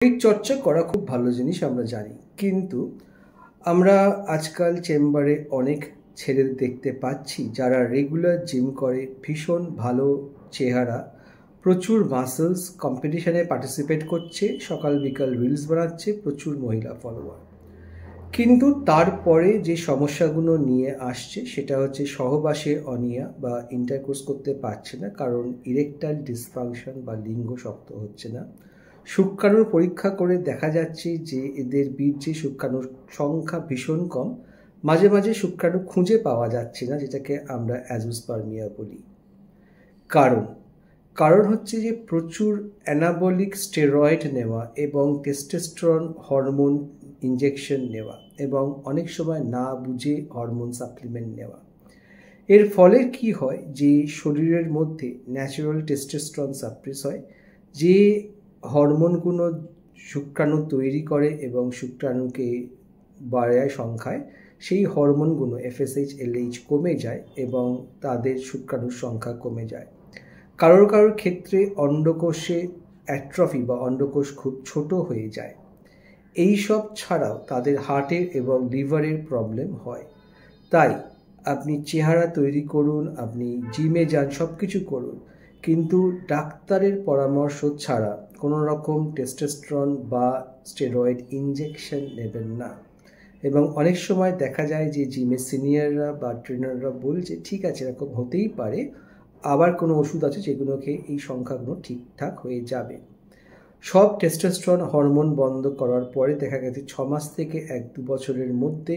শরীর চর্চা করা খুব ভালো জিনিস আমরা জানি, কিন্তু আমরা আজকাল চেম্বারে অনেক ছেলেদের দেখতে পাচ্ছি যারা রেগুলার জিম করে, ভীষণ ভালো চেহারা, প্রচুর মাসলস, কম্পিটিশনে পার্টিসিপেট করছে, সকাল বিকাল রিলস বানাচ্ছে, প্রচুর মহিলা ফলোয়ার। কিন্তু তারপরে যে সমস্যাগুলো নিয়ে আসছে সেটা হচ্ছে সহবাসে অনীহা বা ইন্টারকোর্স করতে পারছে না, কারণ ইরেকটাইল ডিসফাংশন বা লিঙ্গ শক্ত হচ্ছে না। শুক্রাণুর পরীক্ষা করে দেখা যাচ্ছে যে এদের বীর্যে শুক্রাণুর সংখ্যা ভীষণ কম, মাঝে মাঝে শুক্রাণু খুঁজে পাওয়া যাচ্ছে না, যেটাকে আমরা অ্যাজোস্পার্মিয়া বলি। কারণ হচ্ছে যে প্রচুর অ্যানাবলিক স্টেরয়েড নেওয়া এবং টেস্টোস্টেরন হরমোন ইনজেকশন নেওয়া এবং অনেক সময় না বুঝে হরমোন সাপ্লিমেন্ট নেওয়া। এর ফলে কি হয় যে শরীরের মধ্যে ন্যাচারাল টেস্টোস্টেরন সাপ্রেস হয়, যে হরমোনগুলো শুক্রাণু তৈরি করে এবং শুক্রাণুকে বাড়ায় সংখ্যায়, সেই হরমোনগুলো FSH LH কমে যায় এবং তাদের শুক্রাণুর সংখ্যা কমে যায়। কারোর ক্ষেত্রে অন্ডকোষে অ্যাট্রফি বা অন্ডকোষ খুব ছোট হয়ে যায়। এই সব ছাড়াও তাদের হার্টের এবং লিভারের প্রবলেম হয়। তাই আপনি চেহারা তৈরি করুন, আপনি জিমে যান, সব কিছু করুন, কিন্তু ডাক্তারের পরামর্শ ছাড়া কোনো রকম টেস্টোস্টেরন বা স্টেরয়েড ইনজেকশন নেবেন না। এবং অনেক সময় দেখা যায় যে জিমের সিনিয়ররা বা ট্রেনাররা বলছে ঠিক আছে, এরকম হতেই পারে, আবার কোনো ওষুধ আছে যেগুলোকে এই সংখ্যাগুলো ঠিকঠাক হয়ে যাবে। সব টেস্টোস্টেরন হরমোন বন্ধ করার পরে দেখা গেছে 6 মাস থেকে 1-2 বছরের মধ্যে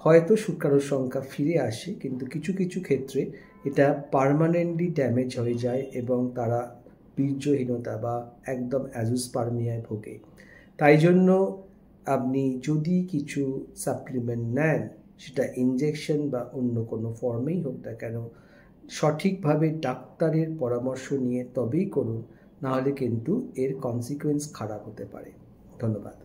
হয়তো শুক্রাণুর সংখ্যা ফিরে আসে, কিন্তু কিছু কিছু ক্ষেত্রে এটা পার্মানেন্টলি ড্যামেজ হয়ে যায় এবং তারা বীর্যহীনতা বা একদম অ্যাজোস্পার্মিয়ায় ভোগে। তাই জন্য আপনি যদি কিছু সাপ্লিমেন্ট নেন, সেটা ইনজেকশন বা অন্য কোনো ফর্মেই হোক না কেন, সঠিকভাবে ডাক্তারের পরামর্শ নিয়ে তবেই করুন, নাহলে কিন্তু এর কনসিকুয়েন্স খারাপ হতে পারে। ধন্যবাদ।